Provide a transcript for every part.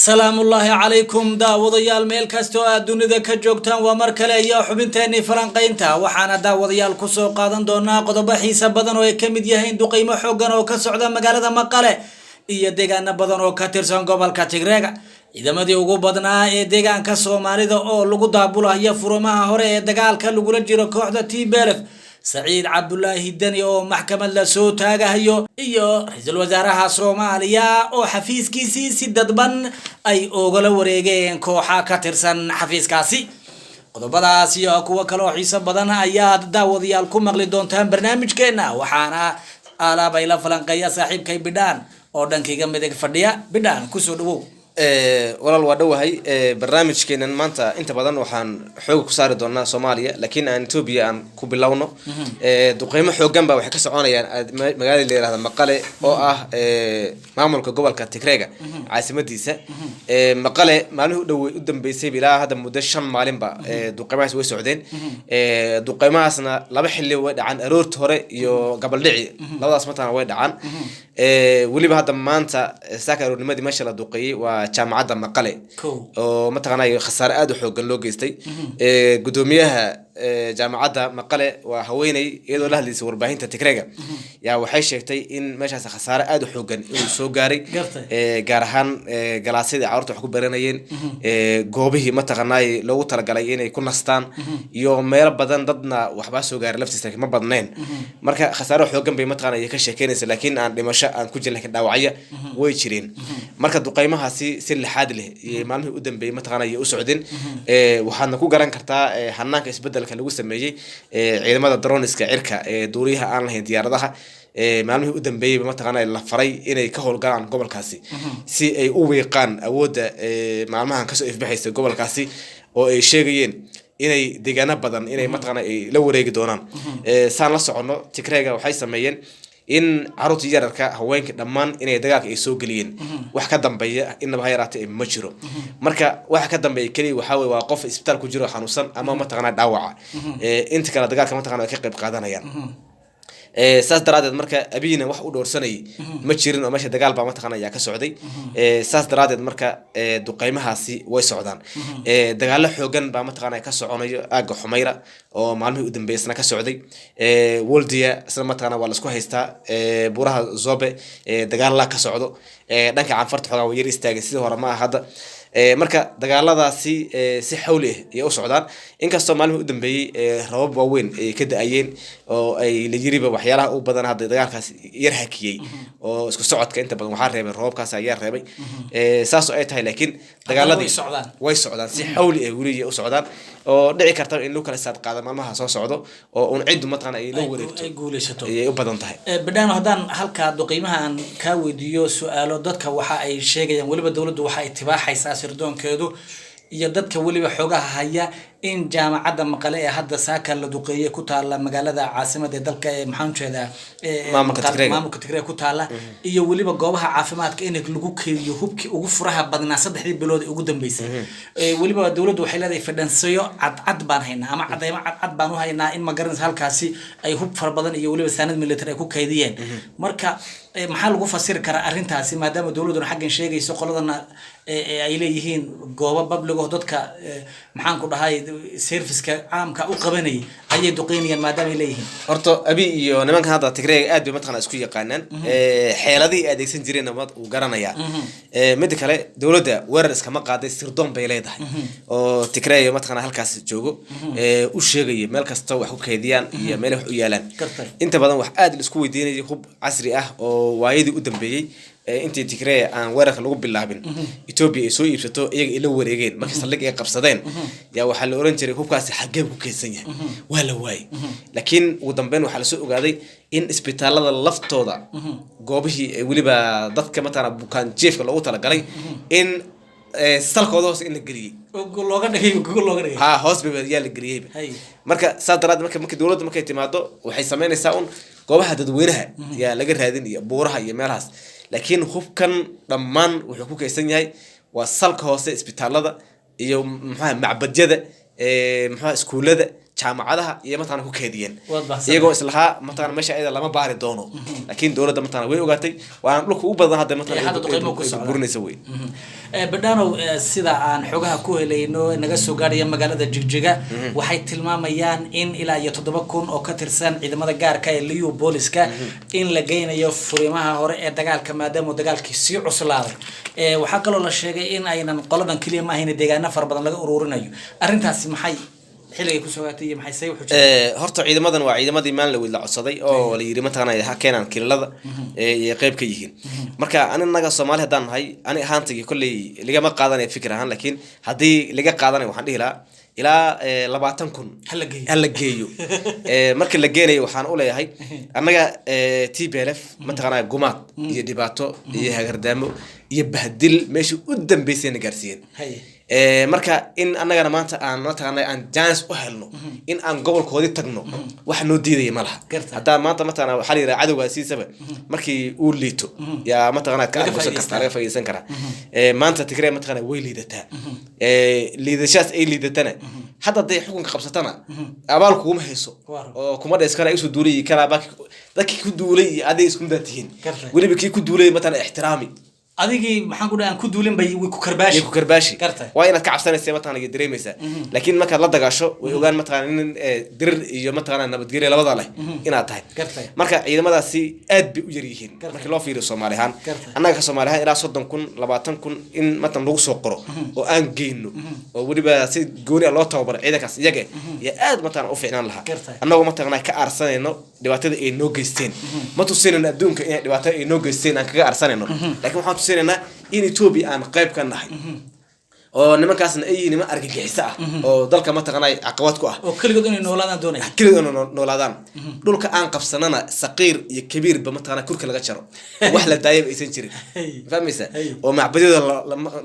سلام الله عليكم داوديال ميل كاستو adduunida ka joogtaan waa mar kale iyo xubinteeni falanqaynta waxaana daawadayaal ku soo qaadan doonaa qodobo xiiso badan oo ay kamid yihiin duqeymo xooggan oo ka socda magaalada Maqale iyo deegaano badan oo ka tirsan gobolka Tigreega ciidamadii ugu badnaa ee deegaanka Soomaalida oo lagu daabulayo furmaha hore ee dagaalka lagula jiro kooxda TPLF سعيد عبد الله الدني أو محكمة لسوت هاجهيو إيو رئيس الوزراء الصومالية أو حفيز كيسي سدد بن أي أوغل وريجين كوحا كترسن حفيز كاسي قضبضا سياكو وكلو حساب بدنا أياد داود يالكم مغلدون تهم برنامج كينا وحانا آلا بايلا فلانقيا صاحب كي بدان أردن كي جمدك فرديا بدان كسودو walaal waa dhawahay barnaamijkeenan maanta inta badan waxaan xoog ku saari doonaa Soomaaliya laakiin aan Ethiopia aan ku bilowno duqeymo xoogan baa waxay ka soconayaan magaalada la yiraahdo Maqale oo ah maamulka gobolka Tigreega caasimadiisa Maqale maalmo u dambeysay bilaa hada muddo 5 maalin ba duqeymahaas way socdeen duqeymahaasna laba xilli way dhacaan aroorta hore iyo gabal dhici labadaas mataan way dhacaan waliba hada maanta saakaroonimadii meesha la duqeeyay waa jaamacadda Maqale oo mataqaanay khasaar aad u xooggan loo geystay gudoomiyaha jaamacadda Maqale waa haweenay iyadoo la hadlaysay warbaahinta Tigreega yaa waxay sheegtay in meeshaas khasaar aad u xooggan uu soo gaaray gaar ahaan galaasyada carruurta wax ku baranayeen goobihii mataqaanay loogu talagalay inay ku nastaan iyo meel badan dadna waxba soo gaaray laftiisa ma badneen marka khasaaro xooggan bay mataqaanay ka sheekeynaysaa laakiin aan dhimasho aan ku jirin dhaawacyo way jireen marka duqeymahaasi si lixaad leh iyo maalmihii u dambeeyay mataqaanay u socdeen waxaadna ku garan kartaa hanaanka isbedelka lagu sameeyay ciidamada droniska cirka duuriyaha aan lahayn diyaaradaha maalmihii u dambeeyay mataqaanay la faray inay ka howlgalaan gobolkaasi si ay u weeqaan awoodda maalmahan ka soo ifbaxaysa gobolkaasi oo ay sheegayeen inay deegaano badan inay mataqaanay la wareegi doonaan saan la socono Tigreega waxay sameeyeen in carruurta yararka haweenka dhammaan inay dagaalka ay soo galiyeen wax ka dambeeya inaba hayraatay ma jiro marka wax ka dambeeya kaliya waxa weey waa qof isbitaal ku jiro xanuunsan ama mataqaanay dhaawaca inta kala dagaalka mataqaanay ka qayb qaadanayaan saas daraadeed marka abiina wax u doorsanay ma jirin oo meesha dagaal baa mataqaanay ka socday saas daraadeed marka duqeymahaasi way socdaan dagaalo xoogan baa mataqaanay ka soconayo aaga Xumayra oo maalmihii u dambeysna ka socday Woldia isla mataqaanay waa la isku haystaa buraha Zobe dagaal la ka socdo dhanka canfarta xogaa way yar istaagay sidii hore ma ahada marka dagaaladaasi si xawli ah ay u socdaan inkastoo maalmihii u dambeeyay rabab waaweyn ay ka da'ayeen oo ay la yiriba waxyaalaha u badan hadda dagaalkaas yar hakiyay oo isku socodka inta badan waxa reebay rababkaas ayaa reebay saas oo ay tahay laakiin dagaaladii way socdaan si xawli ah wali u socdaan oo dhici karta in loo kala saad qaado maalmaha soo socdo oo un cid mataqaanay ay loo wareegto ay guuleysato ay u badan tahay badana hadan halka duqeymaha aan ka weydiiyo su'aalo dadka waxa ay sheegayaan waliba dawladdu waxa ay tibaaxaysaa sirdoonkeedu iyo dadka waliba xogaha haya in jaamacadda Maqale ee hadda saaka la duqeeyay ku taala magaalada caasimadda dalka ee maxaan jeedaa maamulka Tigreega ku taala iyo waliba goobaha caafimaadka in lagu keeyo hubkii ugu furaha badnaa 3 bilood ugu dambeysay waliba dawladdu waxay leedahay fadhansiyo cad baan haynaa ama cadeymo cad baan u haynaa in magaranaysa halkaasi ay hub far badan iyo waliba saanad military ay ku kaydiyeen marka maxaa lagu fasiri karaa arintaasi maadaama dawladdu xaggan sheegayso qoladana ay leeyihiin goobo public oo dadka maxaan ku dhahay serviceka caamka u qabanay ayay duqeynayaan maadaama ay leeyihiin horto abi iyo nimanka hadda Tigreega aad bay mataqaanay isku yaqaanaan xeeladii adeegsan jireen ama uu garanaya mid kale dawladda weerar iskama qaaday sirdoon bay leedahay oo Tigreega mataqaanay halkaas joogo u sheegay meel kasta wax ku kaydiyaan iyo meel wax u yaalaan inta badan wax aad la isku weydiinayay hub casri ah oo waayadii u dambeeyay intii Tigreega aan weerarka lagu bilaabin Ethiopia ay soo iibsato iyaga ila wareegeen markii saldhig ay qabsadeen yaa waxa la oran jiray hubkaasi xagee ku keensan yahay waa la waayay laakiin ugu dambeyn waxa la soo ogaaday in isbitaalada laftooda goobihii waliba dadka matana bukaan jeefka loogu talagalay in salkooda hoos in la geliyay looga dhigay ha hospital yaa la geliyay marka saadaraad marka dawladdu markay timaado waxay sameynaysaa un goobaha dadweynaha yaa laga raadin iyo buuraha iyo meelahaas laakiin hubkan dhammaan wuxuu ku kaysan yahay waa salka hoose isbitaalada iyo maxaa macbadyada maxaa iskuulada jaamacadaha iyo mataqaana ku keediyeen Waad baxsan. iyagoo islahaa mataqaana meesha ayada lama baari doono laakiin dowladda mataqaana way ogaatay waana dhulka u badan hadda Ee, hadda duqeymo ku mataqaana socdaan. burinaysa wey badhanow sida aan xogaha ku helayno naga soo gaadhaya magaalada Jigjiga waxay tilmaamayaan in ilaa iyo 7,000 oo ka tirsan ciidamada gaarka ee liyu booliska in la geynayo furimaha hore ee dagaalka maadaama dagaalkii sii cuslaaday waxaa kaloo la sheegay in aynan qoladan kaliya ma ahayn deegaano fara badan laga ururinayo arrintaasi maxay xilliga ku soo gaartay iyo maxay say wuxuu horta ciidamadan waa ciidamadii maalin la wada codsaday oo la yiri mataqaana ha keenan kilada ee qayb ka yihiin marka anaga Soomaali hadaan nahay ani ahaantayga kulli ligama qaadanay fikir ahaan laakiin hadii laga qaadanay waxaan dhihi lahaa ilaa 20,000 hal geeyo markii la geenayo waxaan u leeyahay anaga TPLF mataqaana gumaad iyo dhibaato iyo hagardaamo iyo bahdil meeshii u dambeysay gaarsiin marka in annagana maanta aan mataqaana aan chance u helno in aan gobolkoodii tagno wax noo diiday ma laha hadda maanta mataqaana waxa la yiraahdaa cadawga siisaba markii uu liito yaa mataqaana ka argoosan kartaa laga faa'iideysan karaa maanta Tigray mataqaana way liidataa liidashaas ay liidatana hadda day xukunka qabsatana abaal kuma hayso oo kuma dheeskara isu duulay kala baaki dadkii ku duulay aday isku midatihiin waliba kii ku duulay mataqaana ixtiraami adigii maxaan ku dhahan ku duulin bay ku karbaashi waa inaad ka cabsanaysaa mataqaana iyo dareemaysaa laakiin marka la dagaasho way ogaan mataqaana in dirir iyo mataqaana nabadgelyo labada leh inaad tahay marka ciidamadaasi aad bay u yar yihiin marka loo fiiriyo Soomaalihan annaga Soomaalihan ilaa 30,000 20,000 in matan lagu soo qoro oo aan geyno oo waliba si gooni loo tababar ciidankaas iyaga iyo aad mataqaana u fiicnaan lahaa annagu mataqaana ka arsanayno dhibaatada ay noo geysteen ma tusinayno adduunka in dhibaatada ay noo geysteen aan kaga arsanayno laakiin waxaan tusinayna in Ethiopia aan qayb ka nahay oo nimankaasna ay yihiin niman argagixisa ah oo dalka mataqaana caqabad ku ah oo kaligood inay noolaadaan doonay kaligood noolaadaan dhulka aan qabsanana saqiir iyo kabiir ba mataqaana kurka laga jaro wax la daayay aysan jirin fahmaysa oo macbadida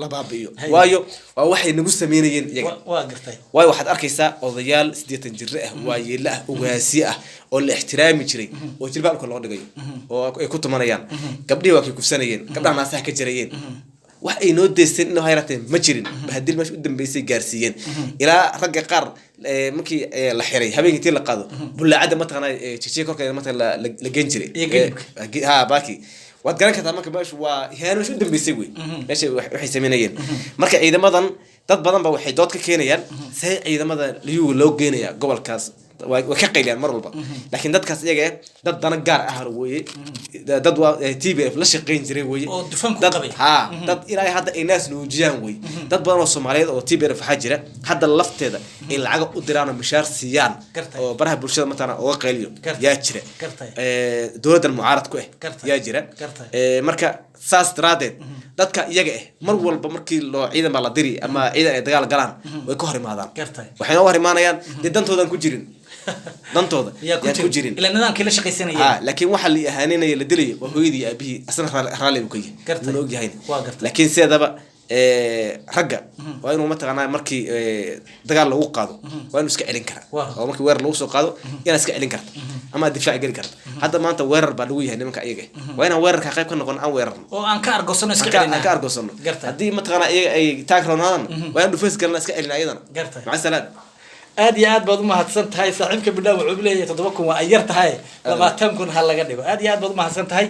la baabiyo waayo waa waxay nagu sameeyeen iyaga waa gartay waayo waxaad arkaysaa odayaal 80 jir ah waayeel ah ugaasi ah oo la ixtiraami jiray oo jilbaabka loo dhigayo oo ay ku tumanayaan gabdhihi waa kay kufsanayeen gabdhaha naasaha ka jirayeen wax ay noo deysteen inuu hayrateen ma jirin bahadil meesha u dambeysay gaarsiiyeen ilaa ragga qaar markii la xiray habeenkii la qaado bulaacada mataqaana jijiye korkeeda mataqaana la geen jiray ha baaki waad garan kartaa marka meesha waa ihaano u dambeysay wey meesha waxay sameynayeen marka ciidamadan dad badan ba waxay dood ka keenayaan say ciidamada liyu loo geenaya gobolkaas way ka qayliyaan mar walba laakiin dadkaas iyaga dad dana gaar ah weeye dad waa TPLF la shaqeyn jiray weeye oo dufan ku qabay dad ilaa hadda ay naas nuujiyaan weeye dad badan oo Soomaaliyeed oo TPLF waxa jira hadda lafteeda ay lacag u diraan mishaar siiyaan oo baraha bulshada matana oo qayliyo yaa jira dowladda mucaaradku yaa jira marka saas daraadeed dadka iyaga mar walba markii loo ciidan baa la diri ama ciidan ay dagaal galaan way ka hor imaadaan waxay u hor imaanayaan dantoodan ku jirin dantooda yaa ku jirin ila nidaamkii la shaqeysanayay laakiin waxa la yahaanay la dilay waa hooyadii abihi asna raali uu ka yahay oo yahay laakiin sidaba ragga waa inuu mataqaanaa markii dagaal lagu qaado waa inuu iska celin karaa oo markii weerar lagu soo qaado inaa iska celin karto ama difaac gali karto hadda maanta weerar baa lagu yahay nimanka iyaga waa inaan weerarka qayb ka noqon aan weerarno oo aan ka argosano iska celina ka argosano haddii mataqaanaa iyaga ay taagroonaan waa inuu dhufeys galna iska celina ayadana maca salaad aad iyo aad baad u mahadsan tahay saaxiibka bidhaa wuxuu leeyahay 7,000 waa ayar tahay 20,000 ha laga dhigo aad iyo aad baad u mahadsan tahay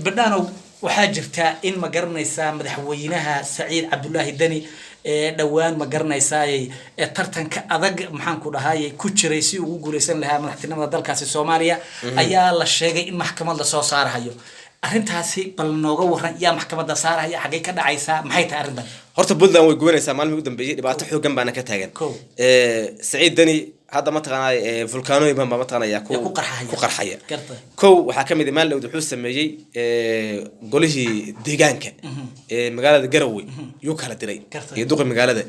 bidhaano waxaa jirta in ma garanaysaa madaxweynaha Saciid Cabdullaahi Dani dhawaan ma garanaysaa tartanka adag maxaan ku dhahay ku jiray si uu guuleysan lahaa madaxtinimada dalkaasi Soomaaliya ayaa la sheegay in maxkamad la soo saarayo arrintaasi bal nooga waran yaa maxkamadda saaraya xagee ka dhacaysa maxay tahay arrintan horta Puntland way gubanaysaa maalmihii ugu dambeeyay dhibaato xoogan baana ka taagan Saciid Dani hadda mataqaanaa vulkaanooyin baan mataqaanaa ku qarxaya kow waxa kamid maal lawd wuxuu sameeyay golihii deegaanka magaalada Garowe yuu kala diray iyo duqi magaalada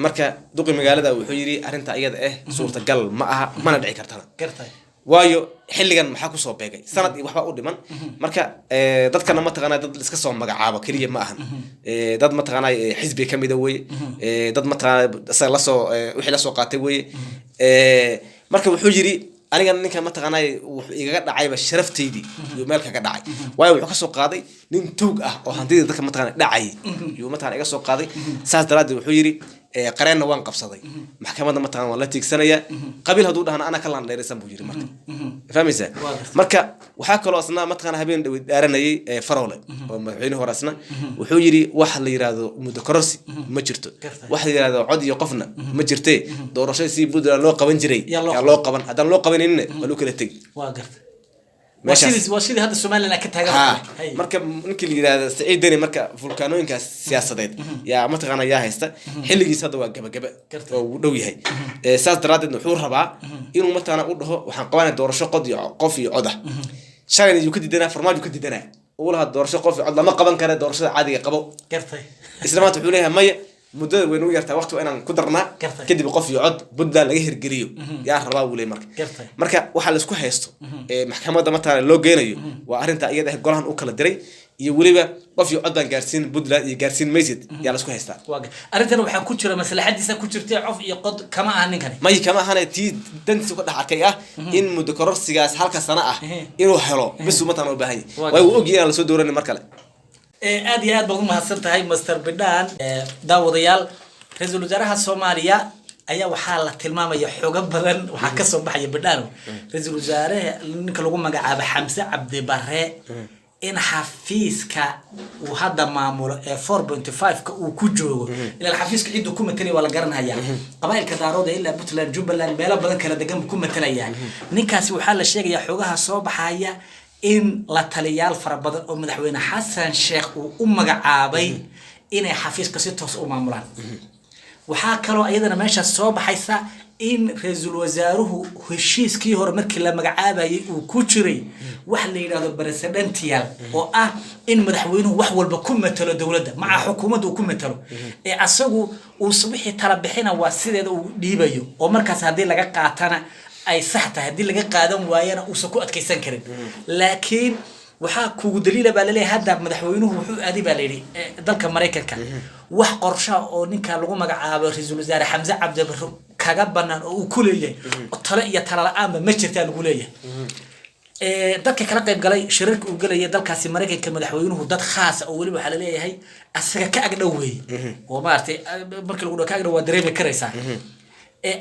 marka duqi magaalada wuxuu yiri arinta iyada suurtagal ma aha mana dhici kartana waayo xilligan maxaa ku soo beegay sanad iyo waxba u dhiman marka dadkana ma taqaanaa dad iska soo magacaabo kaliya ma ahan dad ma taqaanaa xisbi kamid ah way dad ma taqaanaa la soo wixii la soo qaatay way marka wuxuu yiri aniga ninka ma taqaanaa wuxuu igaga dhacayba sharafteydii iyo meel kaga dhacay waayo wuxuu ka soo qaaday nin tuug ah oo hantida dadka ma taqaanaa dhacay iyo ma taqaanaa iga soo qaaday saas daraadii wuxuu yiri qareenna waan qabsaday maxkamadda mataqaana waan la tiigsanaya qabiil hadduu dhahana ana ka laan dheeraysan buu yiri marka fahmaysaa marka waxaa kaloo asna mataqaana habeen dhaw dhaaranayay Faroole oo madaxweynaha hore asna wuxuu yiri wax la yiraahdo muddo kororsi ma jirto wax la yiraahdo cod iyo qofna ma jirtee doorashada si Puntland loo qaban jiray yaa loo qaban haddaan loo qabanin waa loo kala tag waa gartay وسيدي هذا السؤال اللي كنت هقوله marka ninkii yiraahdo Saciid Deni marka fulkaanooyinkaas siyaasadeed yaa mataqaana yaa haysta xilligiisa hadda waa gabagaba oo uu dhow yahay saas daraadeed wuxuu rabaa inuu mataqaana u dhaho waxaan qabanay doorasho qof iyo cod ah shalay uu ka diidanaa farmaajo ka diidanaa oo laha doorasho qof iyo cod lama qaban karo doorashada caadiga qabo gartay isla maanta wuxuu leeyahay maya muddada weyn u yartaa waqti inaan ku darnaa kadib qof iyo cod Puntland laga hirgeliyo yaa rabaa uu leeyahay marka waxa la isku haysto maxkamadda matala loo geenayo waa arinta iyada ah golahan u kala diray iyo waliba qof iyo cod baan gaarsiin Puntland iyo gaarsiin maysid yaa la isku haystaa arintan waxa ku jira maslaxadiisa ku jirtay qof iyo cod kama ahan ninkan kama ahan tii dantiisa ku dhaxakay ah in muddo kororsigaas halka sano ah inuu helo bis uu matana u baahan yahay way u ogiyaan la soo dooran markale aad iyo aad baad u mahadsan tahay Master Bidhaan daawadayaal ra'iisul wasaaraha Soomaaliya ayaa waxaa la tilmaamaya xoog badan waxa ka soo baxay Bidhaan ra'iisul wasaaraha ninka lagu magacaabo Xamse Cabdi Barre in xafiiska uu hadda maamulo 4.5 ka uu ku joogo ilaa xafiiska ciidu ku matali wala garanaya qabaylka daarooda ilaa Puntland Jubaland meelo badan kala degan ku matalaya ninkaasi waxa la sheegaya xogaha soo baxaya in la taliyaal fara badan oo madaxweyne Xasan Sheekh uu u magacaabay inay xafiiska si toos u maamulaan waxa kale oo ayadana meesha soo baxaysa in ra'iisul wasaaruhu heshiiskii hore markii la magacaabayay uu ku jiray wax la yiraahdo presidential oo ah in madaxweynuhu wax walba ku matalo dawladda maca xukuumaddu ku matalo asagu uu wixii tala bixina waa sideeda uu dhiibayo oo markaas hadii laga qaatana ay sax tahay hadii laga qaadan waayana uu soo ku adkeysan karin laakiin waxa kuugu daliila baa leeyahay hadda madaxweynuhu wuxuu aadi baa leeyahay dalka Mareykanka wax qorshe oo ninka lagu magacaabo ra'iisul wasaare Xamse Cabdi Barre kaga banaan oo uu ku leeyahay talo iyo talo la'aan ma jirtaa lagu leeyahay dadka kala qayb galay shirarka uu galay dalkaasi Mareykanka madaxweynuhu dad khaas oo waliba waxa la leeyahay asaga ka agdhowey oo maartay markii lagu ka agdhow waa dareemi karaysaa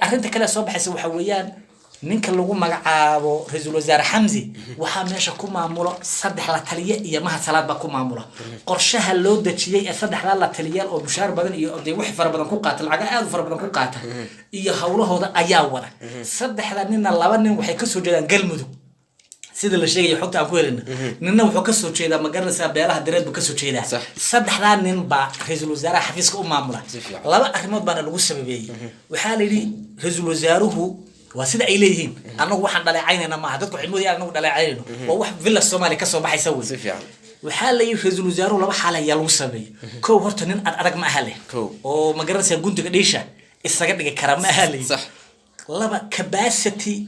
arinta kale soo baxaysa waxa weeyaan ninka lagu magacaabo ra'iisul wasaare Xamse waxa meesha ku maamulo saddex la taliye iyo maha salaad ba ku maamulo qorshaha loo dajiyay saddex la taliyaal oo mushaar badan iyo oday wax fara badan ku qaata lacag aad fara badan ku qaata iyo hawlahooda ayaa wada saddexda ninna laba nin waxay ka soo jeedaan Galmudug sida la sheegay xogta aan ku helin ninna wuxuu ka soo jeedaa magaranaysa beelaha direed buu ka soo jeedaa saddexda nin ba ra'iisul wasaare xafiiska u maamula laba arrimood baa lagu sababeeyay waxa la yiri ra'iisul wasaaruhu وسيد إليهم أنا واحد دلعيننا ما هذا كل مودي أنا دلعينه وواحد فيلا الصومالي كسر بحي يسوي وحال يفرز الوزراء ولا حاله يلوسبي كو هرتنين أرق ما أهله ومجرد سيقول تقديشه السجاد كرام أهلي صح لبا كباستي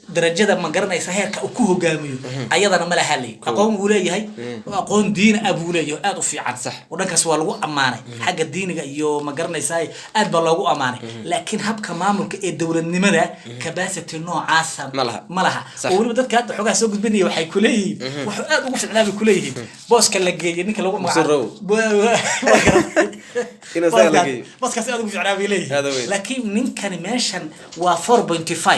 درجة ما قرنا يسهر كأكوه جاميو أيضا ما له لي أقوم ولاي هاي وأقوم دين أبو ولاي أضف عن صح ونك سوالو أمانة حاجة الدين يو ما قرنا يساي أدبلغو أمانة لكن هب كمامل كالدولة النمرة كباسة النوع عاصم ملها وولو بدك كات حاجة سوق بني وحي كليه وحقاد وقف على كليه بوس كلاجي نك لو مع بوس كسر وقف على ليه لكن من كان ماشان و 4.5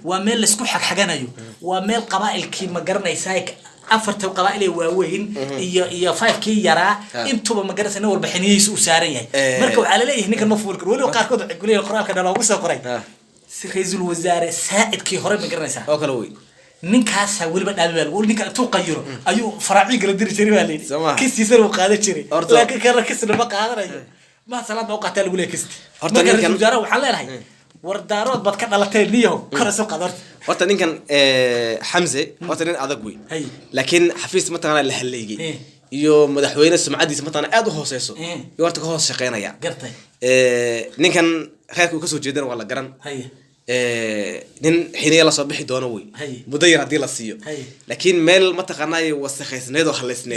ومن حاجانيو وميل قبائل كي ما قرنيساي أفرت قبائل واوين يا 5 كي يرى انتو ما قرنسنا والبحنيس وسارين مركوا على ليه هنيك المفروض ولو قاركود يقول لي القرآن كذا لو وصل قري رئيس الوزراء سائد كي هرب ما قرنيسا أوكلوي نينكاس ولي بدأ بالقول نينك تو قيره أيو فراعي قال دري شري بالي كيس يصير وقاعد شري لكن كان ركز نبقى هذا ما صلاة موقع تلقوا لي كيس رئيس الوزراء وحلا هاي وردارات بدك على تيليهم كرسوا قدرت وقتني كان حمزة وقتني أذقوي لكن حفيز مثلا اللي هالليجي يو مدحوين السمعدي مثلا أدو هو سيسو يورتك هو شقينا يا قرطي نكن خيرك وكسو جدا ولا قرن نين حين يلا صباح دونوي مدير هدي للسيو لكن ميل متقناي وسخيس نيدو خلصني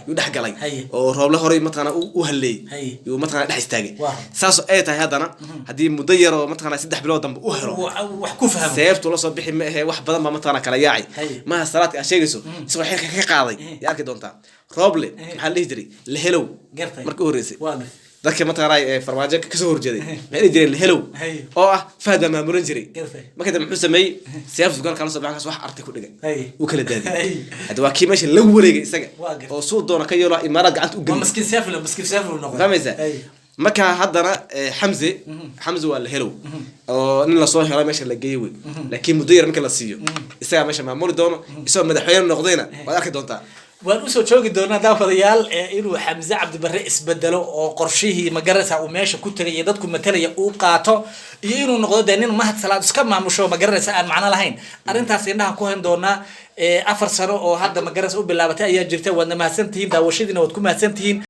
يودح قلي وروب له هوري متقنا وهلي يو متقنا دح استاغي ساسو اي تاي هادنا هدي مدير متقنا 3 بلود دنب او هرو wax ku fahmo seeftu la soo bixi ma ahe wax badan ba mataana kala yaacay ma salaadka sheegayso isoo xilka ka qaaday yaa arki doonta rooble maxaa la jiray la helow markii horeysay dadka mataqaanay farmaajo ka soo horjeeday maxay jireen hellow oo ah Fahad ma muran jiray marka dad muxuu sameeyay siyaasad gool kala soo baxay wax artay ku dhigay uu kala daadiyay hada waa kii meesha lagu wareegay isaga oo soo doona ka yeelo imaarad gacanta u galay maskiin saafil noqday tamaysa marka haddana Hamza waa la hellow oo nin la soo helay meesha la geeyay laakiin muddo yar marka la siiyo isaga meesha maamuli doono isagoo madaxweyne noqdayna waad arki doontaa waan u soo joogi doonaa daawadayaal inuu Xamza Cabdi Barre isbedelo oo qorshihii magarasa uu meesha ku tagay dadku matalaya uu qaato iyo inuu noqdo nin mahad salaad iska maamusho magarasa aan macna lahayn arintaas indhaha ku hayn doonaa 4 sano oo hadda magarasa u bilaabatay ayaa jirta waad mahadsantihiin daawashadiina waad ku mahadsantihiin